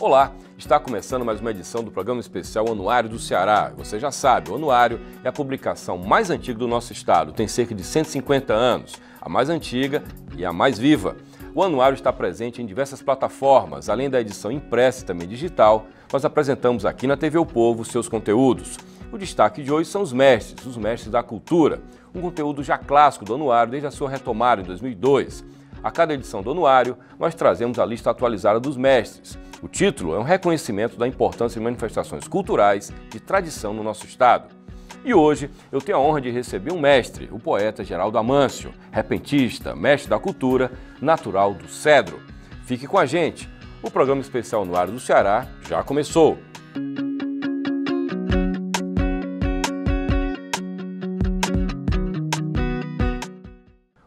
Olá, está começando mais uma edição do programa especial Anuário do Ceará. Você já sabe, o Anuário é a publicação mais antiga do nosso estado, tem cerca de 150 anos, a mais antiga e a mais viva. O Anuário está presente em diversas plataformas, além da edição impressa e também digital, nós apresentamos aqui na TV O Povo seus conteúdos. O destaque de hoje são os mestres da cultura, um conteúdo já clássico do Anuário desde a sua retomada em 2002. A cada edição do Anuário, nós trazemos a lista atualizada dos mestres. O título é um reconhecimento da importância de manifestações culturais de tradição no nosso estado. E hoje eu tenho a honra de receber um mestre, o poeta Geraldo Amâncio, repentista, mestre da cultura, natural do Cedro. Fique com a gente, o programa especial Anuário do Ceará já começou.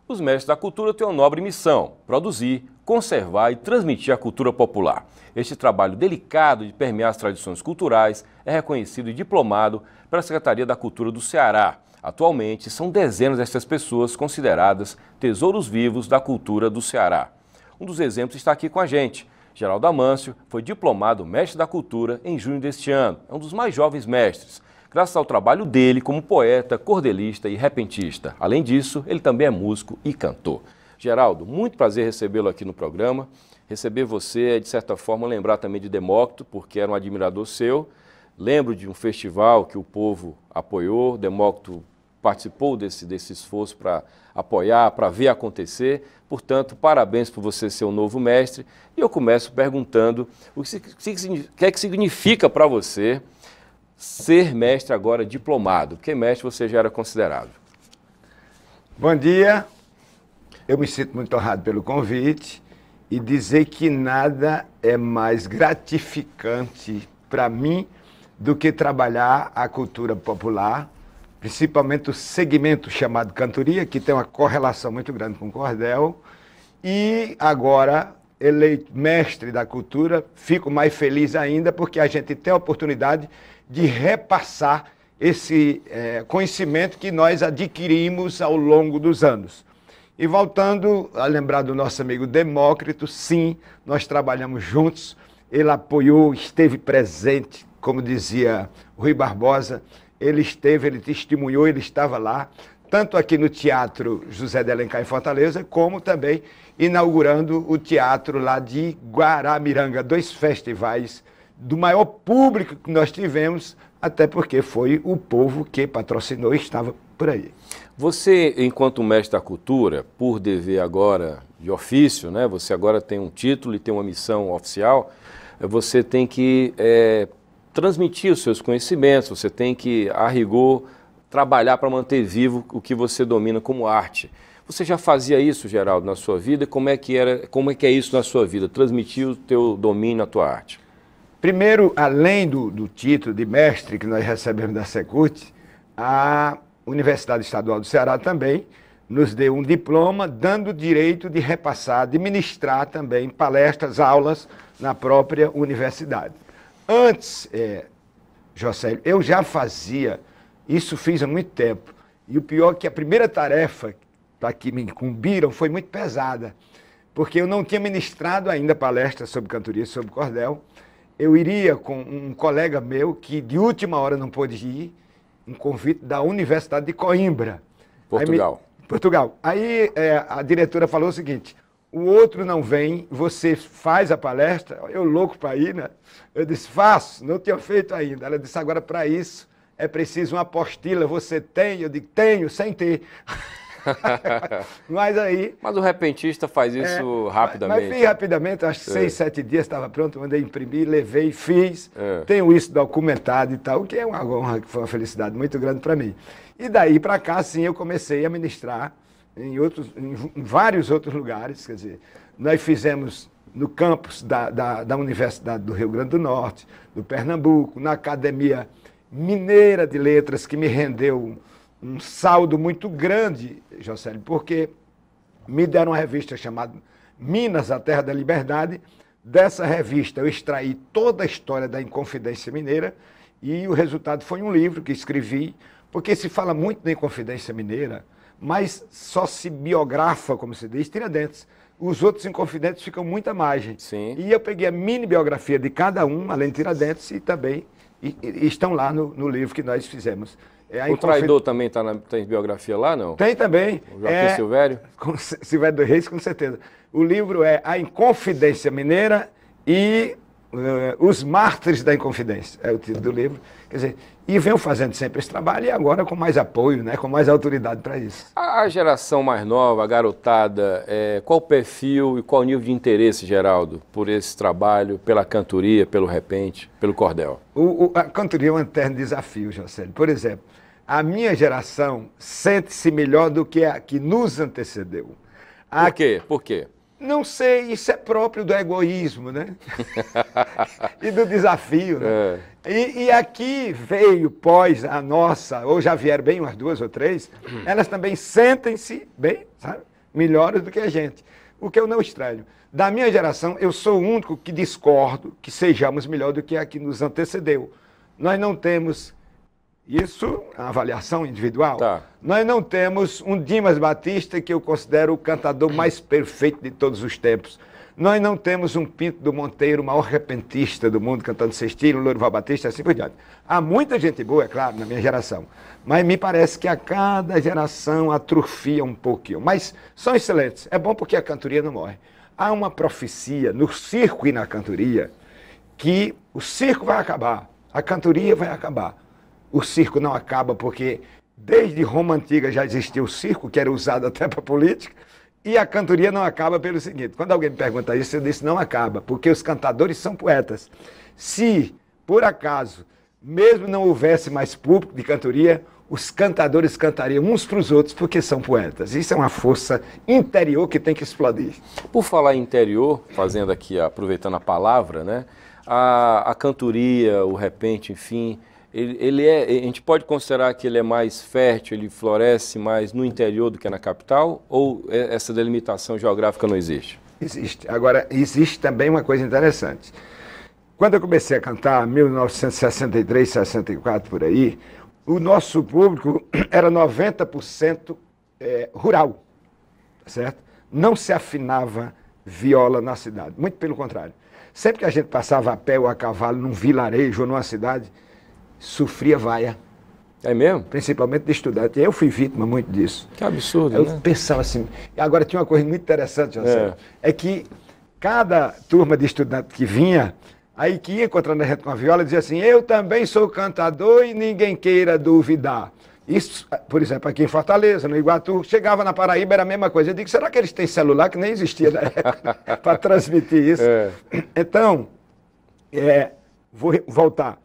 Os mestres da cultura têm uma nobre missão: produzir, conservar e transmitir a cultura popular. Este trabalho delicado de permear as tradições culturais é reconhecido e diplomado pela Secretaria da Cultura do Ceará. Atualmente, são dezenas destas pessoas consideradas tesouros vivos da cultura do Ceará. Um dos exemplos está aqui com a gente. Geraldo Amâncio foi diplomado mestre da cultura em junho deste ano. É um dos mais jovens mestres, graças ao trabalho dele como poeta, cordelista e repentista. Além disso, ele também é músico e cantor. Geraldo, muito prazer recebê-lo aqui no programa. Receber você é, de certa forma, lembrar também de Demócrito, porque era um admirador seu. Lembro de um festival que o povo apoiou, Demócrito participou desse esforço para apoiar, para ver acontecer. Portanto, parabéns por você ser um novo mestre. E eu começo perguntando o que é que significa para você ser mestre agora diplomado, porque mestre você já era considerado. Bom dia, eu me sinto muito honrado pelo convite e dizer que nada é mais gratificante para mim do que trabalhar a cultura popular, principalmente o segmento chamado cantoria, que tem uma correlação muito grande com o cordel, e agora, eleito mestre da cultura, fico mais feliz ainda porque a gente tem a oportunidade de repassar esse conhecimento que nós adquirimos ao longo dos anos. E voltando a lembrar do nosso amigo Demócrito, sim, nós trabalhamos juntos, ele apoiou, esteve presente, como dizia Rui Barbosa, ele esteve, ele testemunhou, ele estava lá, tanto aqui no Teatro José de Alencar em Fortaleza, como também inaugurando o teatro lá de Guaramiranga, 2 festivais do maior público que nós tivemos, até porque foi o povo que patrocinou e estava por aí. Você, enquanto mestre da cultura, por dever agora de ofício, né? Você agora tem um título e tem uma missão oficial, você tem que transmitir os seus conhecimentos, você tem que, a rigor, trabalhar para manter vivo o que você domina como arte. Você já fazia isso, Geraldo, na sua vida? Como é que é isso na sua vida, transmitir o teu domínio, a tua arte? Primeiro, além do título de mestre que nós recebemos da Secult, a Universidade Estadual do Ceará também nos deu um diploma dando o direito de repassar, de ministrar também palestras, aulas na própria universidade. Antes, Jocélio, eu já fazia, isso fiz há muito tempo, e o pior é que a primeira tarefa para que me incumbiram foi muito pesada, porque eu não tinha ministrado ainda palestras sobre cantoria e sobre cordel. Eu iria com um colega meu que de última hora não pôde ir, um convite da Universidade de Coimbra. Portugal. Portugal. Aí a diretora falou o seguinte: o outro não vem, você faz a palestra? Eu louco para ir, né? Eu disse, faço, não tinha feito ainda. Ela disse, agora para isso é preciso uma apostila, você tem? Eu digo, tenho, sem ter. Mas o repentista faz isso rapidamente. Mas fiz rapidamente, acho que 6, 7 dias estava pronto, mandei imprimir, levei, fiz, tenho isso documentado e tal, que é uma honra, que foi uma felicidade muito grande para mim. E daí para cá, sim, eu comecei a ministrar em vários outros lugares, quer dizer, nós fizemos no campus da Universidade do Rio Grande do Norte, do Pernambuco, na Academia Mineira de Letras, que me rendeu um saldo muito grande, Jocélio, porque me deram uma revista chamada Minas, a Terra da Liberdade. Dessa revista eu extraí toda a história da Inconfidência Mineira e o resultado foi um livro que escrevi, porque se fala muito da Inconfidência Mineira, mas só se biografa, como se diz, Tiradentes. Os outros Inconfidentes ficam muita margem. Sim. E eu peguei a mini biografia de cada um, além de Tiradentes, e também e estão lá no livro que nós fizemos. O Traidor também tem biografia lá, não? Tem também. O Joaquim Silvério? Silvério dos Reis, com certeza. O livro é A Inconfidência Mineira e Os Mártires da Inconfidência, é o título do livro. Quer dizer, e venho fazendo sempre esse trabalho e agora com mais apoio, né, com mais autoridade para isso. A geração mais nova, a garotada, qual o perfil e qual o nível de interesse, Geraldo, por esse trabalho, pela cantoria, pelo repente, pelo cordel? A cantoria é um eterno desafio, Jocélio. Por exemplo, a minha geração sente-se melhor do que a que nos antecedeu. Por quê? Por quê? Não sei, isso é próprio do egoísmo, né? E do desafio, né? E aqui veio, pós a nossa, ou já vieram bem umas 2 ou 3, elas também sentem-se bem, sabe? Melhores do que a gente. O que eu não estranho. Da minha geração, eu sou o único que discordo que sejamos melhor do que a que nos antecedeu. Nós não temos... Isso é uma avaliação individual. Tá. Nós não temos um Dimas Batista, que eu considero o cantador mais perfeito de todos os tempos. Nós não temos um Pinto do Monteiro, o maior repentista do mundo, cantando Sextilho, Lourival Batista, assim por diante. Há muita gente boa, é claro, na minha geração. Mas me parece que a cada geração atrofia um pouquinho. Mas são excelentes. É bom porque a cantoria não morre. Há uma profecia no circo e na cantoria que o circo vai acabar, a cantoria vai acabar. O circo não acaba porque desde Roma Antiga já existia o circo, que era usado até para política, e a cantoria não acaba pelo seguinte: quando alguém me pergunta isso, eu disse não acaba, porque os cantadores são poetas. Se, por acaso, mesmo não houvesse mais público de cantoria, os cantadores cantariam uns para os outros porque são poetas. Isso é uma força interior que tem que explodir. Por falar em interior, fazendo aqui, aproveitando a palavra, né? A cantoria, o repente, enfim... a gente pode considerar que ele é mais fértil, ele floresce mais no interior do que na capital, ou essa delimitação geográfica não existe? Existe. Agora, existe também uma coisa interessante. Quando eu comecei a cantar, em 1963, 64, por aí, o nosso público era 90% rural, certo? Não se afinava viola na cidade, muito pelo contrário. Sempre que a gente passava a pé ou a cavalo num vilarejo ou numa cidade, sofria vaia. É mesmo? Principalmente de estudante. Eu fui vítima muito disso. Que absurdo, eu né? pensava assim... Agora, tinha uma coisa muito interessante, José. É que cada turma de estudante que vinha, aí que ia encontrando a gente com a viola, dizia assim: eu também sou cantador e ninguém queira duvidar. Isso, por exemplo, aqui em Fortaleza, no Iguatu, chegava na Paraíba, era a mesma coisa. Eu digo, será que eles têm celular, que nem existia na época, para transmitir isso? Então, vou voltar.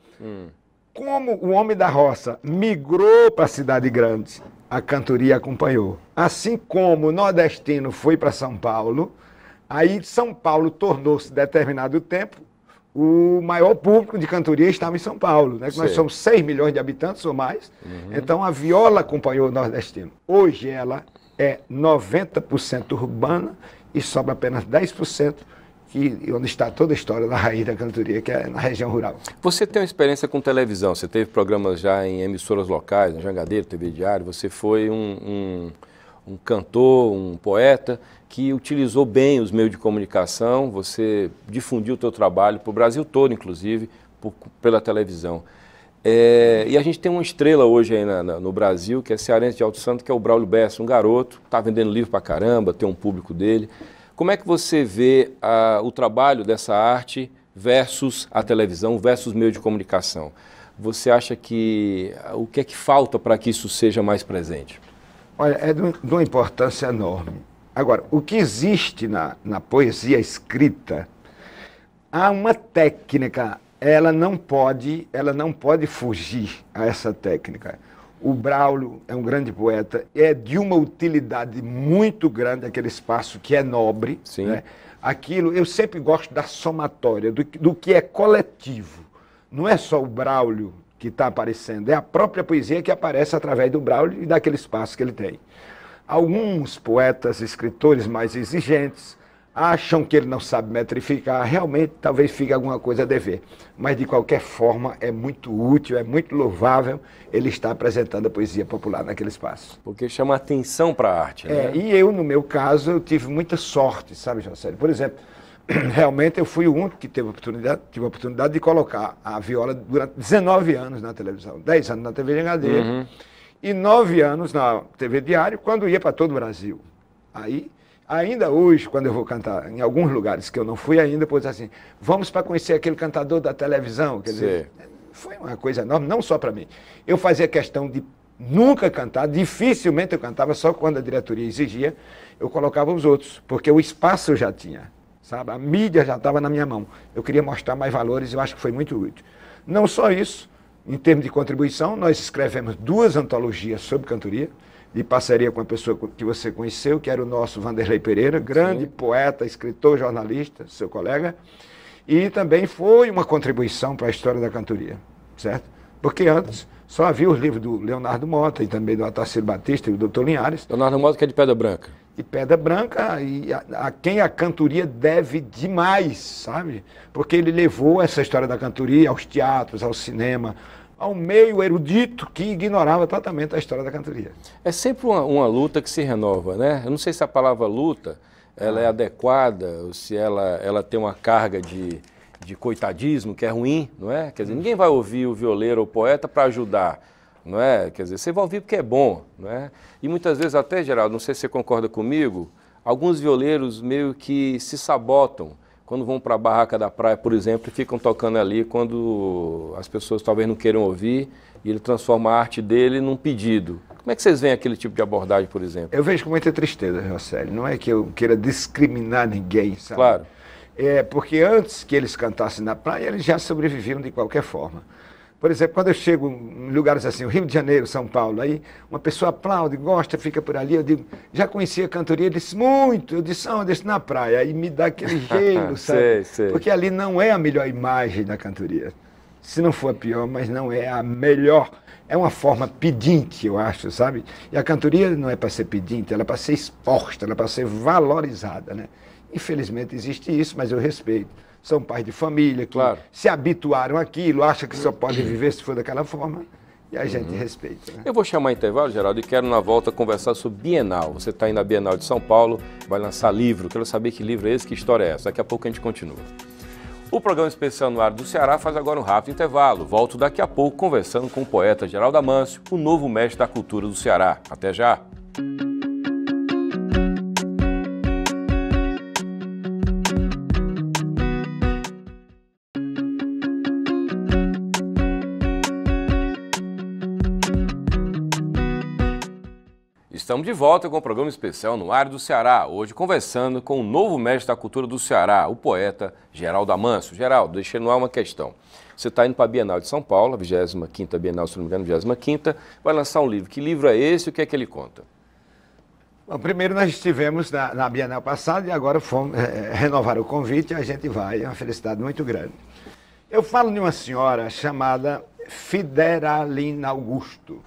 Como o homem da roça migrou para a cidade grande, a cantoria acompanhou. Assim como o nordestino foi para São Paulo, aí São Paulo tornou-se, determinado tempo, o maior público de cantoria estava em São Paulo, né? Nós somos 6 milhões de habitantes ou mais, então a viola acompanhou o nordestino. Hoje ela é 90% urbana e sobra apenas 10% onde está toda a história da raiz da cantoria, que é na região rural. Você tem uma experiência com televisão, você teve programas já em emissoras locais, na Jangadeiro, TV Diário, você foi um cantor, um poeta que utilizou bem os meios de comunicação, você difundiu o teu trabalho para o Brasil todo, inclusive, pela televisão. E a gente tem uma estrela hoje aí no Brasil, que é cearense de Alto Santo, que é o Braulio Bessa, um garoto, está vendendo livro pra caramba, tem um público dele. Como é que você vê o trabalho dessa arte versus a televisão, versus meio de comunicação? Você acha que o que é que falta para que isso seja mais presente? Olha, é de uma importância enorme. Agora, o que existe na poesia escrita, há uma técnica, ela não pode fugir a essa técnica. O Braulio é um grande poeta, é de uma utilidade muito grande aquele espaço que é nobre. Sim. Né? Aquilo, eu sempre gosto da somatória, do que é coletivo. Não é só o Braulio que está aparecendo, é a própria poesia que aparece através do Braulio e daquele espaço que ele tem. Alguns poetas, escritores mais exigentes, acham que ele não sabe metrificar, realmente talvez fique alguma coisa a dever. Mas, de qualquer forma, é muito útil, é muito louvável ele estar apresentando a poesia popular naquele espaço. Porque chama atenção para a arte, né? E eu, no meu caso, eu tive muita sorte, sabe, Josélio? Por exemplo, realmente eu fui o único que tive a oportunidade de colocar a viola durante 19 anos na televisão, 10 anos na TV de HD e 9 anos na TV Diário, quando ia para todo o Brasil. Aí, ainda hoje, quando eu vou cantar em alguns lugares que eu não fui ainda, pois assim, vamos para conhecer aquele cantador da televisão. Quer dizer, foi uma coisa enorme, não só para mim. Eu fazia questão de nunca cantar, dificilmente eu cantava, só quando a diretoria exigia, eu colocava os outros, porque o espaço eu já tinha, sabe? A mídia já estava na minha mão. Eu queria mostrar mais valores e eu acho que foi muito útil. Não só isso, em termos de contribuição, nós escrevemos 2 antologias sobre cantoria, de parceria com a pessoa que você conheceu, que era o nosso Vanderlei Pereira, grande poeta, escritor, jornalista, seu colega, e também foi uma contribuição para a história da cantoria, certo? Porque antes só havia os livros do Leonardo Mota e também do Otacílio Batista e do Dr. Linhares. Leonardo Mota, que é de Pedra Branca. De Pedra Branca, e a quem a cantoria deve demais, sabe? Porque ele levou essa história da cantoria aos teatros, ao cinema, ao meio erudito que ignorava totalmente a história da cantoria. É sempre uma luta que se renova, né? Eu não sei se a palavra luta ela é adequada, ou se ela tem uma carga de coitadismo que é ruim, não é? Quer dizer, ninguém vai ouvir o violeiro ou o poeta para ajudar, não é? Quer dizer, você vai ouvir porque é bom, não é? E muitas vezes até, Geraldo, não sei se você concorda comigo, alguns violeiros meio que se sabotam quando vão para a barraca da praia, por exemplo, e ficam tocando ali quando as pessoas talvez não queiram ouvir, e ele transforma a arte dele num pedido. Como é que vocês veem aquele tipo de abordagem, por exemplo? Eu vejo com muita tristeza, Josélio. Não é que eu queira discriminar ninguém, sabe? Claro. É porque antes que eles cantassem na praia, eles já sobreviviam de qualquer forma. Por exemplo, quando eu chego em lugares assim, o Rio de Janeiro, São Paulo, aí uma pessoa aplaude, gosta, fica por ali, eu digo, já conhecia a cantoria? Ele disse, muito. Eu disse na praia. Aí me dá aquele gelo, sabe? Sei. Porque ali não é a melhor imagem da cantoria. Se não for a pior, mas não é a melhor. É uma forma pedinte, eu acho, sabe? E a cantoria não é para ser pedinte, ela é para ser exposta, ela é para ser valorizada, né? Infelizmente existe isso, mas eu respeito. São pais de família que se habituaram àquilo, acham que só podem viver se for daquela forma, e a gente respeita. Né? Eu vou chamar intervalo, Geraldo, e quero na volta conversar sobre Bienal. Você está indo na Bienal de São Paulo, vai lançar livro, quero saber que livro é esse, que história é essa. Daqui a pouco a gente continua. O programa especial no ar do Ceará faz agora um rápido intervalo. Volto daqui a pouco conversando com o poeta Geraldo Amâncio, o novo mestre da cultura do Ceará. Até já! Estamos de volta com o programa especial no ar do Ceará, hoje conversando com o novo mestre da cultura do Ceará, o poeta Geraldo Amâncio. Geraldo, deixei no ar uma questão. Você está indo para a Bienal de São Paulo, a 25ª Bienal, se não me engano, 25ª, vai lançar um livro. Que livro é esse e o que é que ele conta? Bom, primeiro nós estivemos na Bienal passada e agora fomos renovar o convite e a gente vai, é uma felicidade muito grande. Eu falo de uma senhora chamada Fideralina Augusto.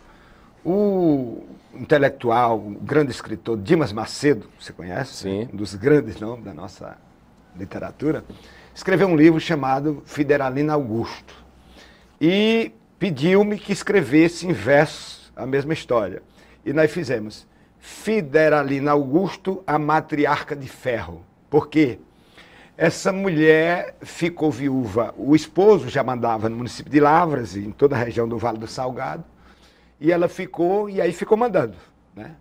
O intelectual, o grande escritor Dimas Macedo, você conhece? Sim. Um dos grandes nomes da nossa literatura, escreveu um livro chamado Fideralina Augusto e pediu-me que escrevesse em versos a mesma história. E nós fizemos Fideralina Augusto, a matriarca de ferro. Por quê? Essa mulher ficou viúva, o esposo já mandava no município de Lavras, em toda a região do Vale do Salgado, e ela ficou, e aí ficou mandando, né?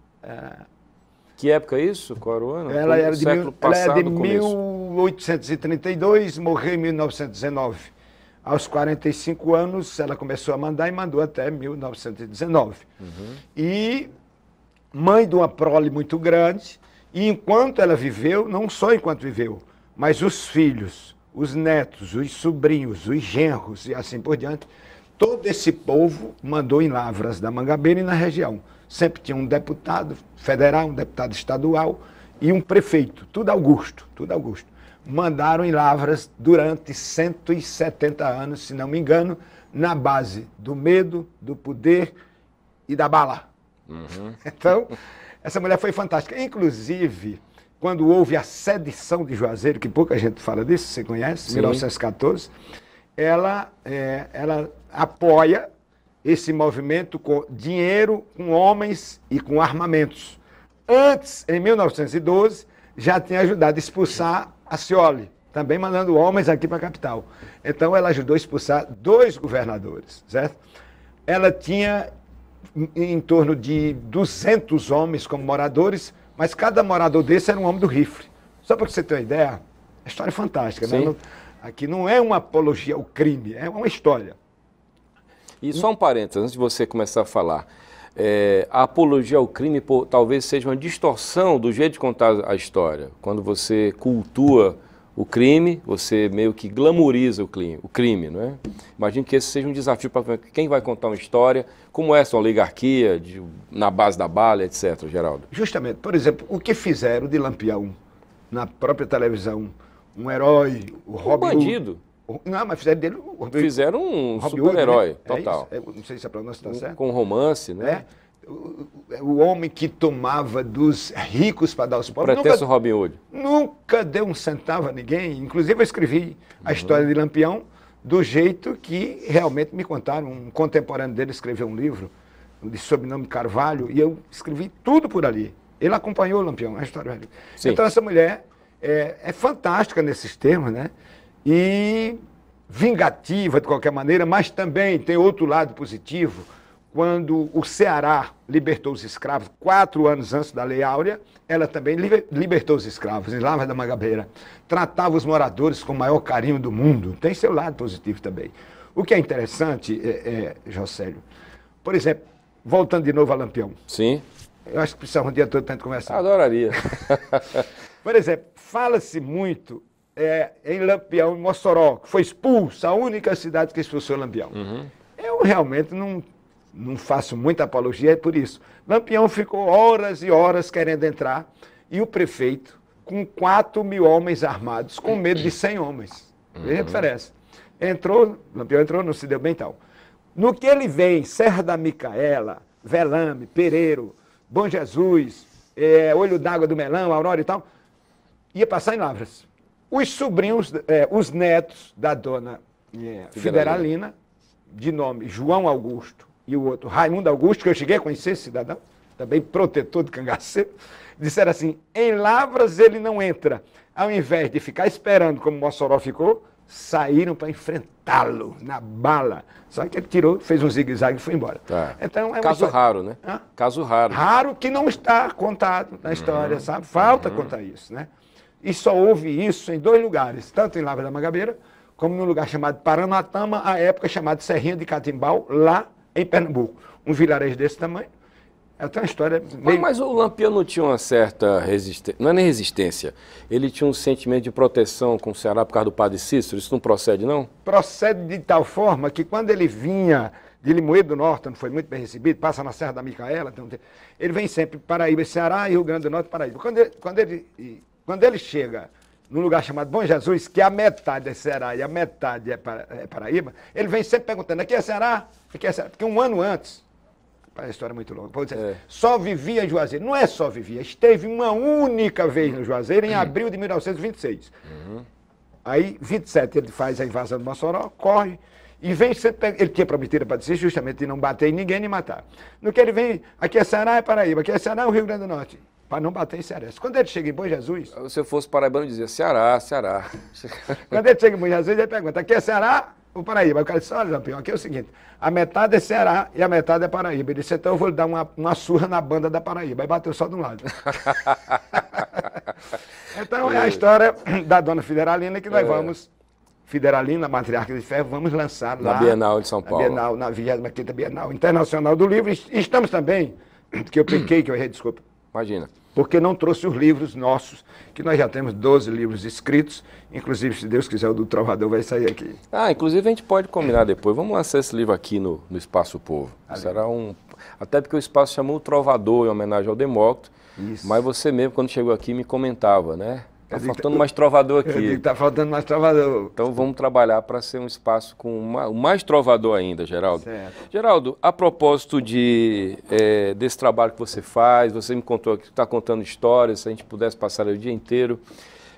Que época é isso? Qual era o ano? Ela era de 1832, 1832, morreu em 1919. Aos 45 anos, ela começou a mandar e mandou até 1919. E mãe de uma prole muito grande, e enquanto ela viveu, não só enquanto viveu, mas os filhos, os netos, os sobrinhos, os genros e assim por diante, todo esse povo mandou em Lavras da Mangabeira e na região. Sempre tinha um deputado federal, um deputado estadual e um prefeito, tudo Augusto. Mandaram em Lavras durante 170 anos, se não me engano, na base do medo, do poder e da bala. Então, essa mulher foi fantástica. Inclusive, quando houve a sedição de Juazeiro, que pouca gente fala disso, você conhece, em 1914, ela apoia esse movimento com dinheiro, com homens e com armamentos. Antes, em 1912, já tinha ajudado a expulsar a Scioli, também mandando homens aqui para a capital. Então, ela ajudou a expulsar 2 governadores, certo? Ela tinha em torno de 200 homens como moradores, mas cada morador desse era um homem do rifle. Só para você ter uma ideia, a história é fantástica, né? Aqui não é uma apologia ao crime, é uma história. E só um parênteses, antes de você começar a falar. A apologia ao crime talvez seja uma distorção do jeito de contar a história. Quando você cultua o crime, você meio que glamoriza o crime, não é? Imagino que esse seja um desafio para quem vai contar uma história, como essa oligarquia, na base da bala, etc., Geraldo. Justamente, por exemplo, o que fizeram de Lampião na própria televisão, um herói, o Robin Hood. Bandido. Não, mas fizeram dele... Fizeram um super-herói, né? Total. Não sei se a pronúncia está certa. Com romance, né? O homem que tomava dos ricos para dar aos pobres. Pretenso Robin Hood. Nunca deu um centavo a ninguém. Inclusive, eu escrevi a história de Lampião do jeito que realmente me contaram. Um contemporâneo dele escreveu um livro de sobrenome Carvalho e eu escrevi tudo por ali. Ele acompanhou o Lampião, a história dele. Então, essa mulher é fantástica nesses termos, né? E vingativa, de qualquer maneira, mas também tem outro lado positivo. Quando o Ceará libertou os escravos, 4 anos antes da Lei Áurea, ela também libertou os escravos, em Lavras da Mangabeira. Tratava os moradores com o maior carinho do mundo. Tem seu lado positivo também. O que é interessante, Jocélio, por exemplo, voltando de novo a Lampião. Sim. Eu acho que precisava um dia todo para a gente conversar. Adoraria. Por exemplo, fala-se muito em Lampião, em Mossoró, que foi expulsa, a única cidade que expulsou Lampião. Eu realmente não faço muita apologia, é por isso. Lampião ficou horas e horas querendo entrar e o prefeito com 4.000 homens armados, com medo de 100 homens. Veja a diferença. Lampião entrou, não se deu bem tal. No que ele vem, Serra da Micaela, Velame, Pereiro, Bom Jesus, Olho d'Água do Melão, Aurora e tal, ia passar em Lavras. Os sobrinhos, os netos da dona Federalina, de nome João Augusto, e o outro Raimundo Augusto, que eu cheguei a conhecer esse cidadão, também protetor de cangaceiro, disseram assim, em Lavras ele não entra. Ao invés de ficar esperando como Mossoró ficou, saíram para enfrentá-lo na bala. Só que ele fez um zigue-zague e foi embora. Tá. Então, caso raro, né? Caso raro. Raro que não está contado na história, sabe? Falta contar isso, né? E só houve isso em 2 lugares, tanto em Lavras da Mangabeira, como num lugar chamado Paranatama, à época chamado Serrinha de Catimbau, lá em Pernambuco. Um vilarejo desse tamanho. Tem uma história meio... Mas o Lampião não tinha uma certa resistência, não é nem resistência, ele tinha um sentimento de proteção com o Ceará por causa do padre Cícero, isso não procede, não? Procede de tal forma que quando ele vinha de Limoeiro do Norte, onde foi muito bem recebido, passa na Serra da Micaela, ele vem sempre Paraíba, Ceará e Rio Grande do Norte, Paraíba. Quando ele chega num lugar chamado Bom Jesus, que a metade é Ceará e a metade é Paraíba, ele vem sempre perguntando, aqui é Ceará? Aqui é Ceará? Porque um ano antes, a história é muito longa, pode dizer, só vivia em Juazeiro. Não é só vivia, esteve uma única vez no Juazeiro em abril de 1926. Aí, 27, ele faz a invasão de Mossoró, corre, e vem sempre, ele tinha prometido para dizer justamente de não bater em ninguém nem matar. No que ele vem, aqui é Ceará, é Paraíba, aqui é Ceará, é o Rio Grande do Norte. Para não bater em Ceará. Quando ele chega em Bom Jesus... Se eu fosse paraibano, eu dizia Ceará, Ceará. Quando ele chega em Bom Jesus, ele pergunta, aqui é Ceará ou Paraíba? Aí o cara disse, olha, Lampião, aqui é o seguinte, a metade é Ceará e a metade é Paraíba. Ele disse, então eu vou lhe dar uma surra na banda da Paraíba. Aí bateu só de um lado. Então é a história da dona Federalina que nós vamos... Federalina, matriarca de ferro, vamos lançar lá... Na Bienal de São Paulo. Na 25ª Bienal Internacional do Livro. E estamos também, que eu pequei, que eu errei, desculpa. Imagina. Porque não trouxe os livros nossos, que nós já temos 12 livros escritos, inclusive, se Deus quiser, o do Trovador vai sair aqui. Inclusive a gente pode combinar depois, vamos lançar esse livro aqui no Espaço Povo. Será até porque o Espaço chamou o Trovador em homenagem ao Demócrito, mas você mesmo, quando chegou aqui, me comentava, né? Está faltando mais trovador aqui. Está faltando mais trovador. Então vamos trabalhar para ser um espaço com mais trovador ainda, Geraldo. Certo. Geraldo, a propósito desse trabalho que você faz, você me contou que está contando histórias, se a gente pudesse passar o dia inteiro.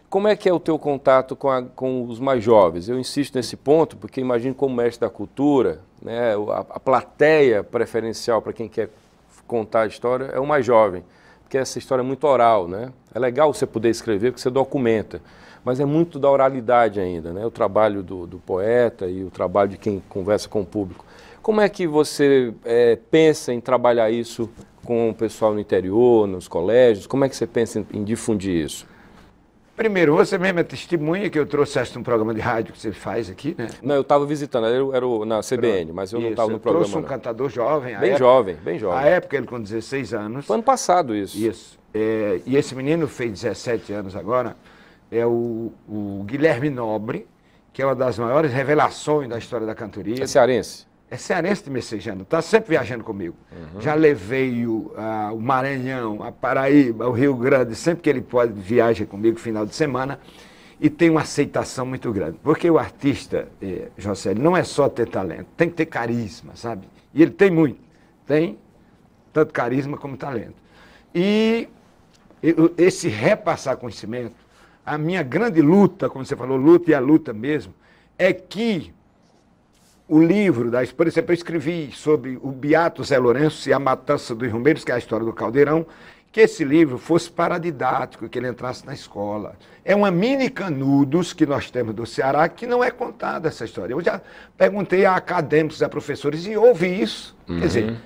Como é que é o teu contato com os mais jovens? Eu insisto nesse ponto, porque imagino como mestre da cultura, né, a plateia preferencial para quem quer contar a história é o mais jovem. Porque essa história é muito oral, né? É legal você poder escrever porque você documenta, mas é muito da oralidade ainda, né? O trabalho do poeta e o trabalho de quem conversa com o público. Como é que você pensa em trabalhar isso com o pessoal no interior, nos colégios? Como é que você pensa em difundir isso? Primeiro, você mesmo é testemunha que eu trouxeste um programa de rádio que você faz aqui, né? Não, eu estava visitando, era na CBN, mas eu não estava no programa. Eu trouxe um cantador jovem. Bem jovem, bem jovem. À época, ele com 16 anos. Foi ano passado isso. Isso. E esse menino fez 17 anos agora, é o Guilherme Nobre, que é uma das maiores revelações da história da cantoria. É cearense? É cearense de Messejano, está sempre viajando comigo. Uhum. Já levei o Maranhão, a Paraíba, o Rio Grande, sempre que ele pode viaja comigo final de semana, e tem uma aceitação muito grande. Porque o artista, José, não é só ter talento, tem que ter carisma, sabe? E ele tem muito, tem tanto carisma como talento. E esse repassar conhecimento, a minha grande luta, como você falou, luta e a luta mesmo, é que o livro, por exemplo, eu escrevi sobre o Beato Zé Lourenço e a Matança dos Romeiros, que é a história do Caldeirão, que esse livro fosse paradidático, que ele entrasse na escola. É uma mini Canudos que nós temos do Ceará, que não é contada essa história. Eu já perguntei a acadêmicos, a professores, e houve isso. Quer dizer,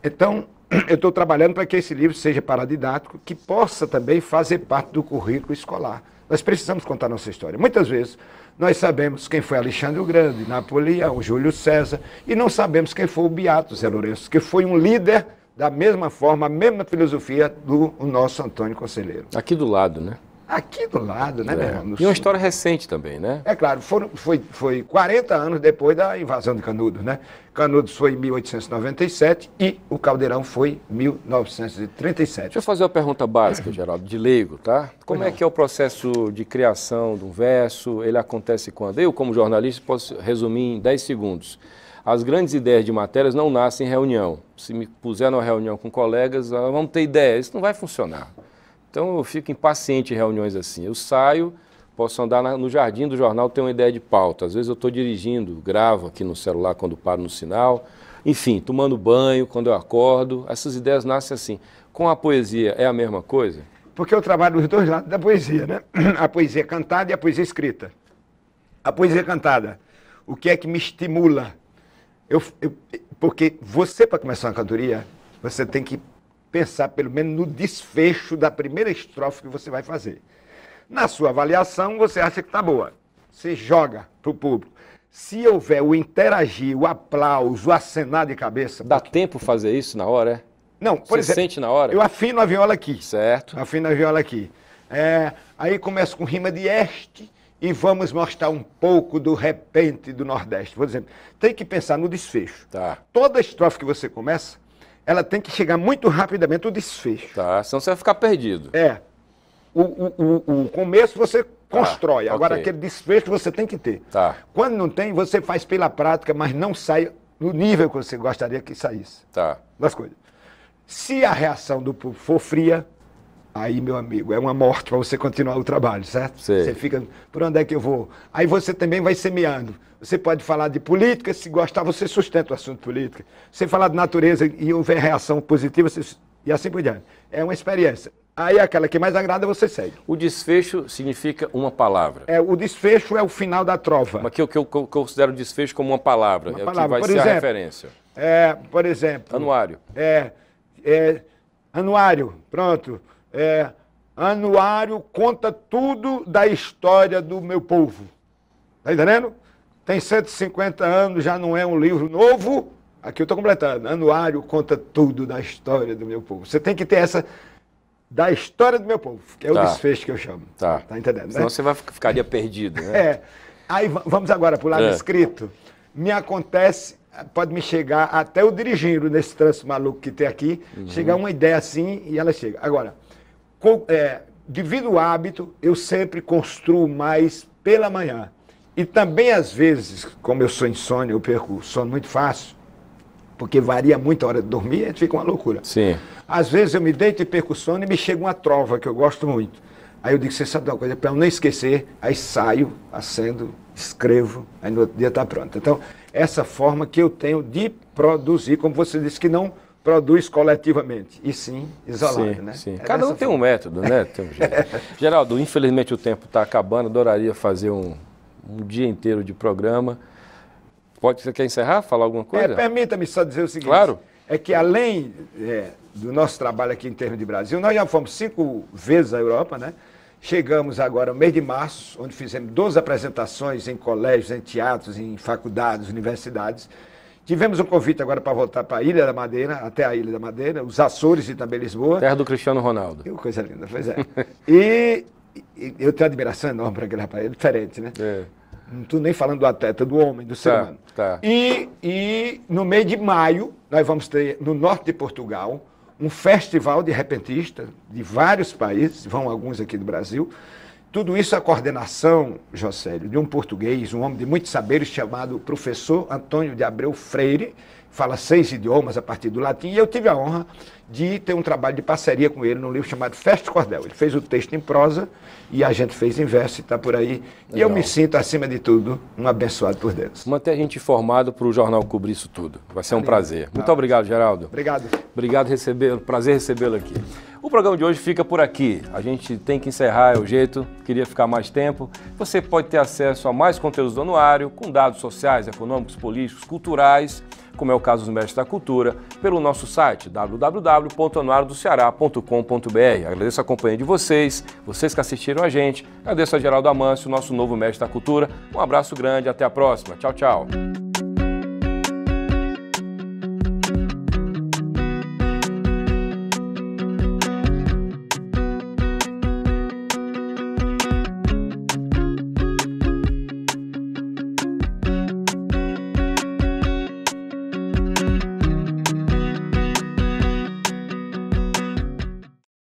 então, eu estou trabalhando para que esse livro seja paradidático, que possa também fazer parte do currículo escolar. Nós precisamos contar nossa história. Muitas vezes, nós sabemos quem foi Alexandre o Grande, Napoleão, Júlio César, e não sabemos quem foi o Beato Zé Lourenço, que foi um líder da mesma forma, a mesma filosofia do nosso Antônio Conselheiro. Aqui do lado, né? Aqui do lado, né, meu irmão? E uma história recente também, né? É claro, foi 40 anos depois da invasão de Canudos, né? Canudos foi em 1897 e o Caldeirão foi em 1937. Deixa eu fazer uma pergunta básica, Geraldo, de leigo, tá? Como é que é o processo de criação de um verso? Ele acontece quando? Eu, como jornalista, posso resumir em 10 segundos. As grandes ideias de matérias não nascem em reunião. Se me puser numa reunião com colegas, vamos ter ideia, isso não vai funcionar. Então eu fico impaciente em reuniões assim. Eu saio, posso andar no jardim do jornal, ter uma ideia de pauta. Às vezes eu estou dirigindo, gravo aqui no celular quando paro no sinal. Enfim, tomando banho, quando eu acordo. Essas ideias nascem assim. Com a poesia é a mesma coisa? Porque eu trabalho dos dois lados da poesia, né? A poesia cantada e a poesia escrita. A poesia cantada, o que é que me estimula? Porque você, para começar uma cantoria, você tem que pensar pelo menos no desfecho da primeira estrofe que você vai fazer. Na sua avaliação, você acha que está boa. Você joga para o público. Se houver o interagir, o aplauso, o acenar de cabeça... Dá tempo fazer isso na hora, é? Não, por exemplo, sente na hora? Eu afino a viola aqui. Certo. Afino a viola aqui. Aí começo com rima de este e vamos mostrar um pouco do repente do Nordeste. Por exemplo, tem que pensar no desfecho. Tá. Toda estrofe que você começa, ela tem que chegar muito rapidamente ao desfecho. Tá, senão você vai ficar perdido. O começo você constrói, agora okay. Aquele desfecho você tem que ter. Tá. Quando não tem, você faz pela prática, mas não sai no nível que você gostaria que saísse. Tá. Das coisas. Se a reação do público for fria, aí, meu amigo, é uma morte para você continuar o trabalho, certo? Sei. Você fica, por onde é que eu vou? Aí você também vai semeando. Você pode falar de política, se gostar, você sustenta o assunto política. Você falar de natureza e houver reação positiva, e assim por diante. É uma experiência. Aí aquela que mais agrada, você segue. O desfecho significa uma palavra. O desfecho é o final da trova. Mas que eu considero o desfecho como uma palavra. Uma é palavra. O que vai Por ser exemplo, a referência. Por exemplo... Anuário. Anuário, pronto. Anuário conta tudo da história do meu povo. Tá entendendo? Tem 150 anos, já não é um livro novo. Aqui eu estou completando. Anuário conta tudo da história do meu povo. Você tem que ter essa da história do meu povo, que é o desfecho que eu chamo. Tá entendendo? Senão você ficaria perdido, né? Aí vamos agora para o lado escrito. Me acontece, pode me chegar até eu dirigindo nesse trânsito maluco que tem aqui, chegar uma ideia assim e ela chega. Agora, devido ao hábito, eu sempre construo mais pela manhã. E também, às vezes, como eu sou insônia, eu perco o sono muito fácil, porque varia muito a hora de dormir, a gente fica uma loucura. Sim. Às vezes eu me deito e perco o sono e me chega uma trova, que eu gosto muito. Aí eu digo, você sabe de uma coisa, para eu não esquecer, aí saio, acendo, escrevo, aí no outro dia está pronto. Então, essa forma que eu tenho de produzir, como você disse, que não produz coletivamente, e sim isolado, sim, né? Sim. Cada um tem um método, né? Tem um jeito. Geraldo, infelizmente o tempo está acabando, adoraria fazer um dia inteiro de programa. Você quer encerrar? Falar alguma coisa? Permita-me só dizer o seguinte. Claro. É que além do nosso trabalho aqui em termos de Brasil, nós já fomos 5 vezes à Europa, né? Chegamos agora no mês de março, onde fizemos 12 apresentações em colégios, em teatros, em faculdades, universidades. Tivemos um convite agora para voltar para a Ilha da Madeira, até a Ilha da Madeira, os Açores e também Lisboa. Terra do Cristiano Ronaldo. Que coisa linda, pois é. E eu tenho admiração enorme para aquele rapaz, é diferente, né? É. Não estou nem falando do atleta, do homem, do ser humano. Tá. E no mês de maio, nós vamos ter, no norte de Portugal, um festival de repentistas de vários países, vão alguns aqui do Brasil. Tudo isso a coordenação, Jocélio, de um português, um homem de muitos saberes, chamado professor Antônio de Abreu Freire, fala 6 idiomas a partir do latim, e eu tive a honra de ter um trabalho de parceria com ele num livro chamado Festa Cordel. Ele fez o texto em prosa e a gente fez em verso e está por aí. Legal. E eu me sinto, acima de tudo, um abençoado por Deus. Manter a gente informado para o jornal cobrir isso tudo. Vai ser um prazer. Muito obrigado, Geraldo. Obrigado. Obrigado prazer recebê-lo aqui. O programa de hoje fica por aqui. A gente tem que encerrar, é o jeito. Queria ficar mais tempo. Você pode ter acesso a mais conteúdos do Anuário, com dados sociais, econômicos, políticos, culturais, como é o caso dos Mestres da Cultura, pelo nosso site www.anuariodoceará.com.br. Agradeço a companhia de vocês que assistiram a gente. Agradeço a Geraldo Amâncio, nosso novo Mestre da Cultura. Um abraço grande, até a próxima. Tchau, tchau.